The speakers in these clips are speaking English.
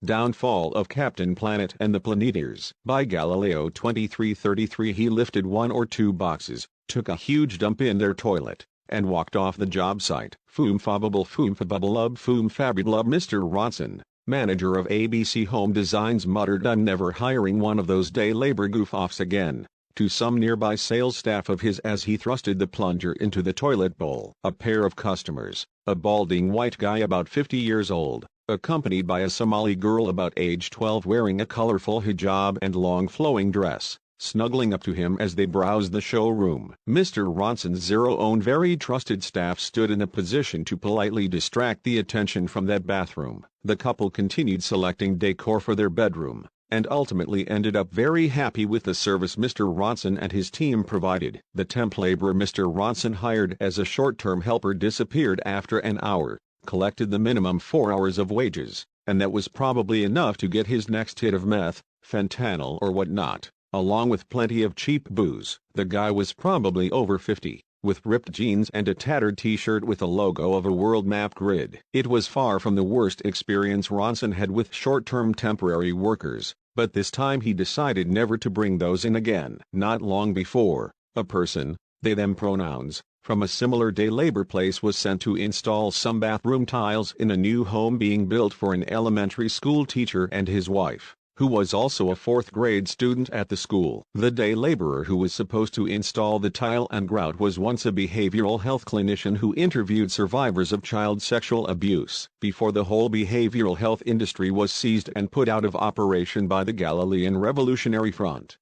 Downfall of Captain Planet and the Planeteers. By Galileo 2333 he lifted one or two boxes, took a huge dump in their toilet, and walked off the job site. Foomfabable foomfabubblub foomfabublub. Mr. Ronson, manager of ABC Home Designs, muttered, "I'm never hiring one of those day labor goof-offs again," to some nearby sales staff of his as he thrusted the plunger into the toilet bowl. A pair of customers, a balding white guy about 50 years old, accompanied by a Somali girl about age 12 wearing a colorful hijab and long flowing dress, snuggling up to him as they browsed the showroom. Mr. Ronson's own very trusted staff stood in a position to politely distract the attention from that bathroom. The couple continued selecting decor for their bedroom, and ultimately ended up very happy with the service Mr. Ronson and his team provided. The temp laborer Mr. Ronson hired as a short-term helper disappeared after an hour, collected the minimum 4 hours of wages, and that was probably enough to get his next hit of meth, fentanyl or whatnot, along with plenty of cheap booze. The guy was probably over 50, with ripped jeans and a tattered t-shirt with a logo of a world map grid. It was far from the worst experience Ronson had with short-term temporary workers, but this time he decided never to bring those in again. Not long before, a person, they them pronouns, from a similar day labor place was sent to install some bathroom tiles in a new home being built for an elementary school teacher and his wife, who was also a 4th grade student at the school. The day laborer who was supposed to install the tile and grout was once a behavioral health clinician who interviewed survivors of child sexual abuse. Before the whole behavioral health industry was seized and put out of operation by the Galilean Revolutionary Front,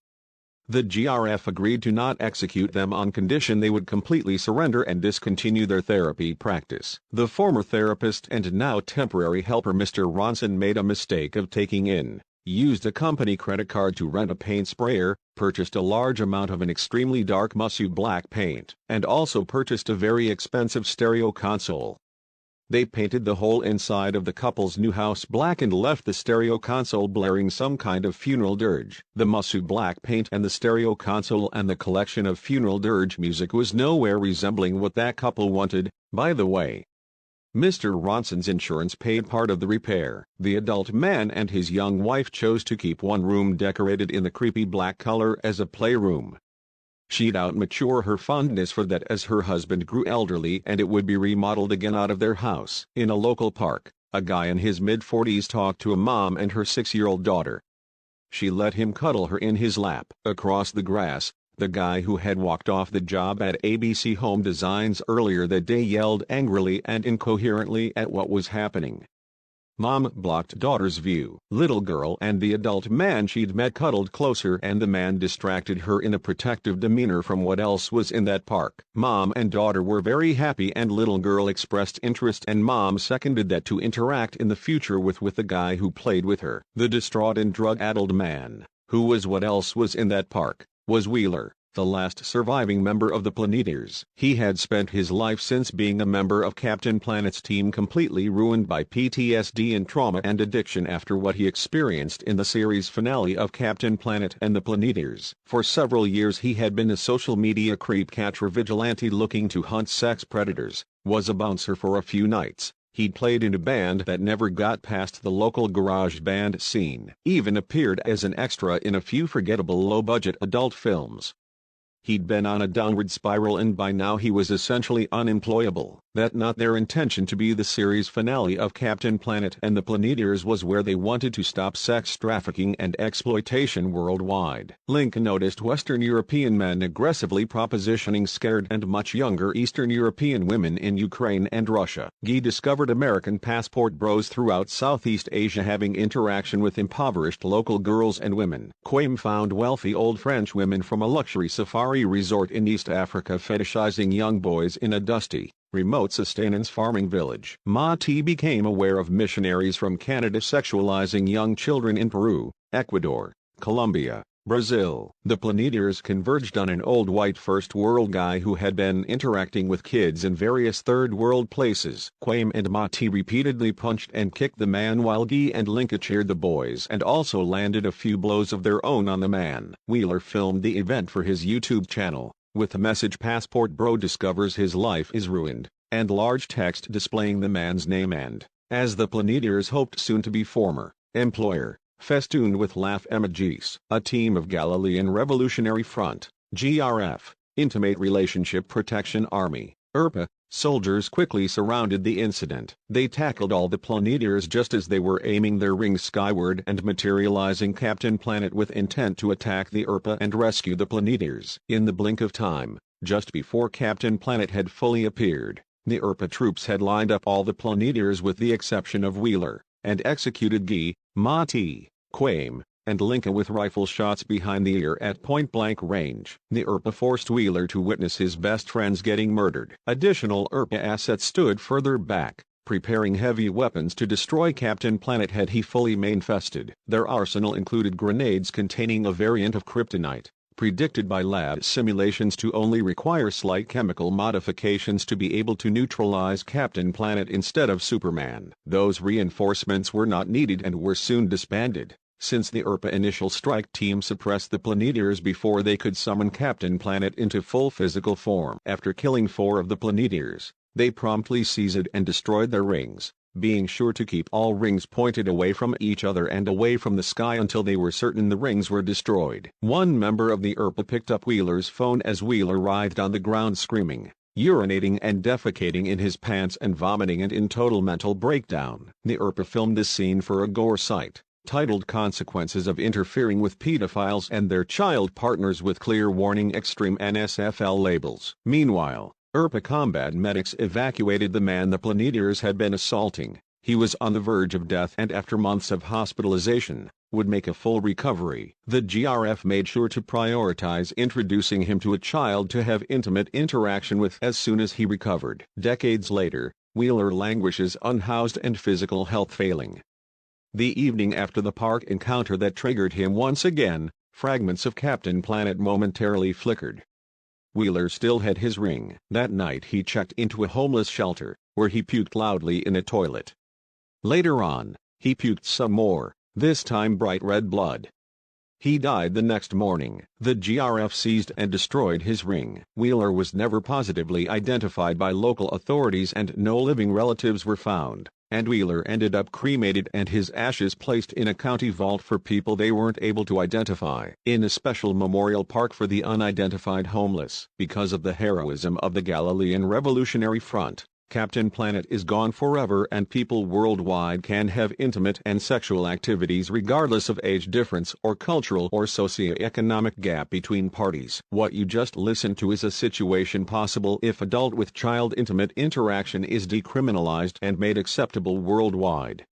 the GRF agreed to not execute them on condition they would completely surrender and discontinue their therapy practice. The former therapist and now temporary helper Mr. Ronson made a mistake of taking in, used a company credit card to rent a paint sprayer, purchased a large amount of an extremely dark mussy black paint, and also purchased a very expensive stereo console. They painted the whole inside of the couple's new house black and left the stereo console blaring some kind of funeral dirge. The mussy black paint and the stereo console and the collection of funeral dirge music was nowhere resembling what that couple wanted, by the way. Mr. Ronson's insurance paid part of the repair. The adult man and his young wife chose to keep one room decorated in the creepy black color as a playroom. She'd outmature her fondness for that as her husband grew elderly and it would be remodeled again out of their house. In a local park, a guy in his mid-40s talked to a mom and her 6-year-old daughter. She let him cuddle her in his lap. Across the grass, the guy who had walked off the job at ABC Home Designs earlier that day yelled angrily and incoherently at what was happening. Mom blocked daughter's view. Little girl and the adult man she'd met cuddled closer and the man distracted her in a protective demeanor from what else was in that park. Mom and daughter were very happy and little girl expressed interest and mom seconded that to interact in the future with the guy who played with her. The distraught and drug-addled man, who was what else was in that park, was Wheeler, the last surviving member of the Planeteers. He had spent his life since being a member of Captain Planet's team completely ruined by PTSD and trauma and addiction after what he experienced in the series finale of Captain Planet and the Planeteers. For several years he had been a social media creep catcher vigilante looking to hunt sex predators, was a bouncer for a few nights. He'd played in a band that never got past the local garage band scene, even appeared as an extra in a few forgettable low-budget adult films. He'd been on a downward spiral and by now he was essentially unemployable. That not their intention to be the series finale of Captain Planet and the Planeteers was where they wanted to stop sex trafficking and exploitation worldwide. Link noticed Western European men aggressively propositioning scared and much younger Eastern European women in Ukraine and Russia. Guy discovered American passport bros throughout Southeast Asia having interaction with impoverished local girls and women. Quaim found wealthy old French women from a luxury safari resort in East Africa fetishizing young boys in a dusty, remote sustenance farming village. Mati became aware of missionaries from Canada sexualizing young children in Peru, Ecuador, Colombia, Brazil. The Planeteers converged on an old white first world guy who had been interacting with kids in various third world places. Quaim and Mati repeatedly punched and kicked the man while Guy and Linka cheered the boys and also landed a few blows of their own on the man. Wheeler filmed the event for his YouTube channel, with the message "Passport Bro discovers his life is ruined," and large text displaying the man's name and, as the Planeteers hoped soon to be former Employer, festooned with laugh emojis. A team of Galilean Revolutionary Front, GRF, Intimate Relationship Protection Army, IRPA, soldiers quickly surrounded the incident. They tackled all the Planeteers just as they were aiming their rings skyward and materializing Captain Planet with intent to attack the IRPA and rescue the Planeteers. In the blink of time, just before Captain Planet had fully appeared, the IRPA troops had lined up all the Planeteers with the exception of Wheeler, and executed Guy, Mati, Quame, and Linka with rifle shots behind the ear at point-blank range. The IRPA forced Wheeler to witness his best friends getting murdered. Additional IRPA assets stood further back, preparing heavy weapons to destroy Captain Planet had he fully manifested. Their arsenal included grenades containing a variant of kryptonite, predicted by lab simulations to only require slight chemical modifications to be able to neutralize Captain Planet instead of Superman. Those reinforcements were not needed and were soon disbanded, since the IRPA initial strike team suppressed the Planeteers before they could summon Captain Planet into full physical form. After killing 4 of the Planeteers, they promptly seized and destroyed their rings, being sure to keep all rings pointed away from each other and away from the sky until they were certain the rings were destroyed. One member of the IRPA picked up Wheeler's phone as Wheeler writhed on the ground screaming, urinating and defecating in his pants and vomiting and in total mental breakdown. The IRPA filmed this scene for a gore site, titled Consequences of Interfering with Pedophiles and Their Child Partners with clear warning extreme NSFL labels. Meanwhile, IRPA combat medics evacuated the man the Planeteers had been assaulting. He was on the verge of death and after months of hospitalization, would make a full recovery. The GRF made sure to prioritize introducing him to a child to have intimate interaction with as soon as he recovered. Decades later, Wheeler languishes unhoused and physical health failing. The evening after the park encounter that triggered him once again, fragments of Captain Planet momentarily flickered. Wheeler still had his ring. That night he checked into a homeless shelter, where he puked loudly in a toilet. Later on, he puked some more, this time bright red blood. He died the next morning. The GRF seized and destroyed his ring. Wheeler was never positively identified by local authorities and no living relatives were found, and Wheeler ended up cremated and his ashes placed in a county vault for people they weren't able to identify in a special memorial park for the unidentified homeless. Because of the heroism of the Galilean Revolutionary Front, Captain Planet is gone forever and people worldwide can have intimate and sexual activities regardless of age difference or cultural or socioeconomic gap between parties. What you just listened to is a situation possible if adult with child intimate interaction is decriminalized and made acceptable worldwide.